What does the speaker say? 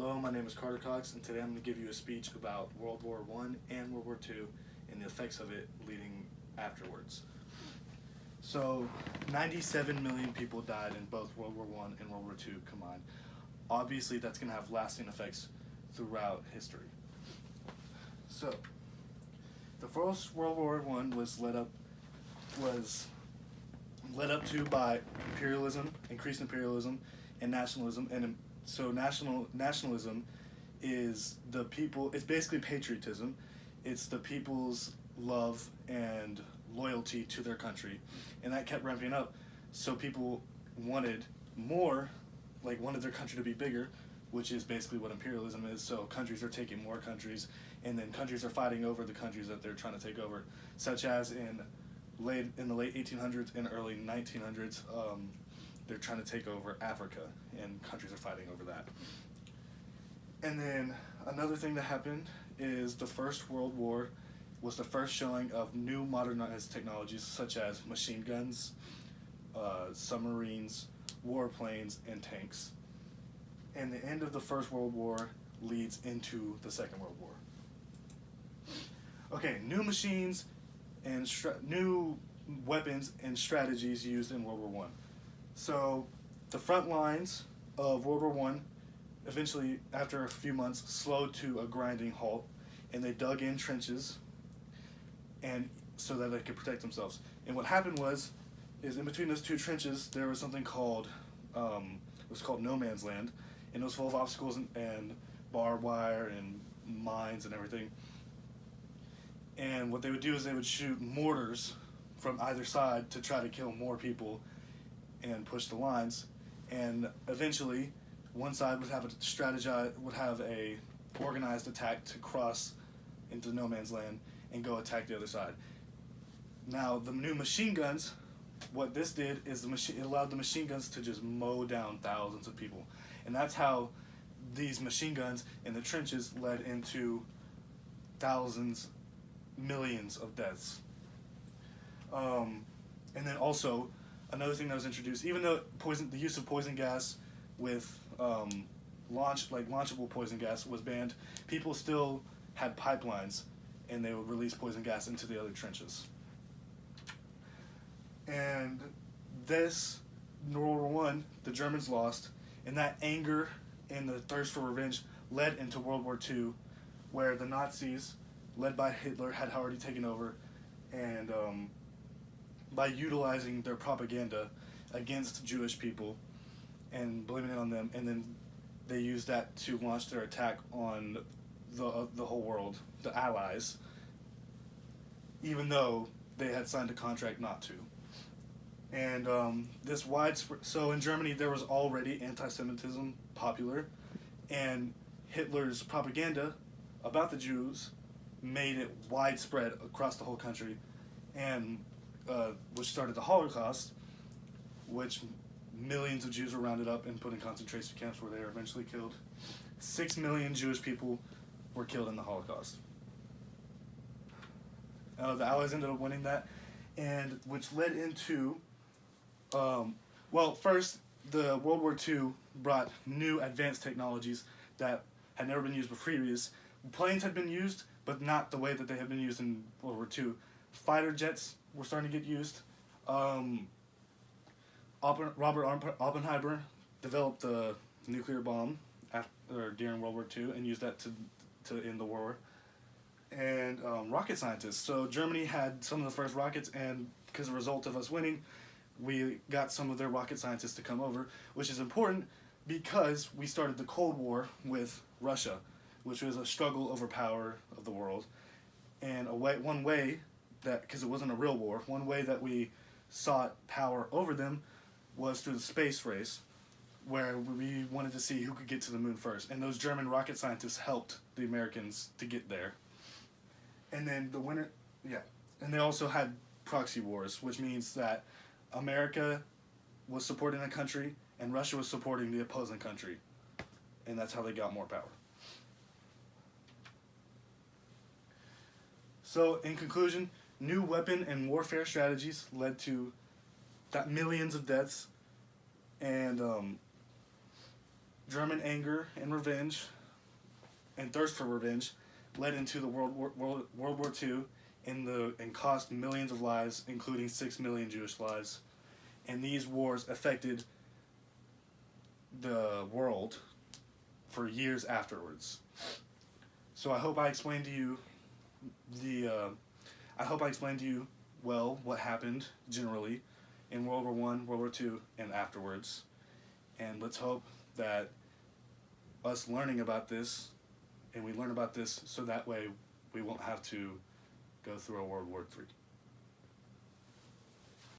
Hello, my name is Carter Cox, and today I'm going to give you a speech about World War One and World War Two and the effects of it leading afterwards. So, 97 million people died in both World War One and World War Two combined. Obviously, that's going to have lasting effects throughout history. So, the first World War One was led up to by imperialism, increased imperialism, and nationalism. And so nationalism is the people. It's basically patriotism. It's the people's love and loyalty to their country, and that kept ramping up. So people wanted more, like wanted their country to be bigger, which is basically what imperialism is. So countries are taking more countries, and then countries are fighting over the countries that they're trying to take over, such as in the late 1800s and early 1900s. They're trying to take over Africa, and countries are fighting over that. And then another thing that happened is the First World War was the first showing of new modernized technologies such as machine guns, submarines, warplanes, and tanks. And the end of the First World War leads into the Second World War. Okay, new machines and new weapons and strategies used in World War One. So the front lines of World War One eventually, after a few months, slowed to a grinding halt, and they dug in trenches, and so that they could protect themselves. And what happened is in between those two trenches there was something called it was called no man's land, and it was full of obstacles and barbed wire and mines and everything. And what they would do is they would shoot mortars from either side to try to kill more people and push the lines. And eventually, one side would have a organized attack to cross into no man's land and go attack the other side. Now, the new machine guns, what this did is it allowed the machine guns to just mow down thousands of people. And that's how these machine guns in the trenches led into thousands, millions of deaths. And then also, another thing that was introduced, even though the use of poison gas with launchable poison gas was banned, people still had pipelines, and they would release poison gas into the other trenches. And this, World War One, the Germans lost, and that anger and the thirst for revenge led into World War Two, where the Nazis, led by Hitler, had already taken over, and by utilizing their propaganda against Jewish people and blaming it on them, and then they used that to launch their attack on the whole world, the Allies, even though they had signed a contract not to. And this widespread, so in Germany there was already anti-Semitism popular, and Hitler's propaganda about the Jews made it widespread across the whole country, and which started the Holocaust, which millions of Jews were rounded up and put in concentration camps where they were eventually killed. 6 million Jewish people were killed in the Holocaust. The Allies ended up winning that, and which led into, first, the World War II brought new advanced technologies that had never been used previous. Planes had been used, but not the way that they had been used in World War II. Fighter jets were starting to get used. Robert Oppenheimer developed the nuclear bomb during World War II and used that to end the war. And rocket scientists. So Germany had some of the first rockets, and because of the result of us winning, we got some of their rocket scientists to come over, which is important because we started the Cold War with Russia, which was a struggle over power of the world. And one way that, because it wasn't a real war, one way that we sought power over them was through the space race, where we wanted to see who could get to the moon first. And those German rocket scientists helped the Americans to get there. And then and they also had proxy wars, which means that America was supporting a country and Russia was supporting the opposing country. And that's how they got more power. So, in conclusion, new weapon and warfare strategies led to millions of deaths, and German anger and revenge and thirst for revenge led into the World War II and cost millions of lives, including 6 million Jewish lives. And these wars affected the world for years afterwards. So I hope I explained to you well what happened generally in World War One, World War Two, and afterwards. And let's hope that us learning about this, and we learn about this so that way we won't have to go through a World War III.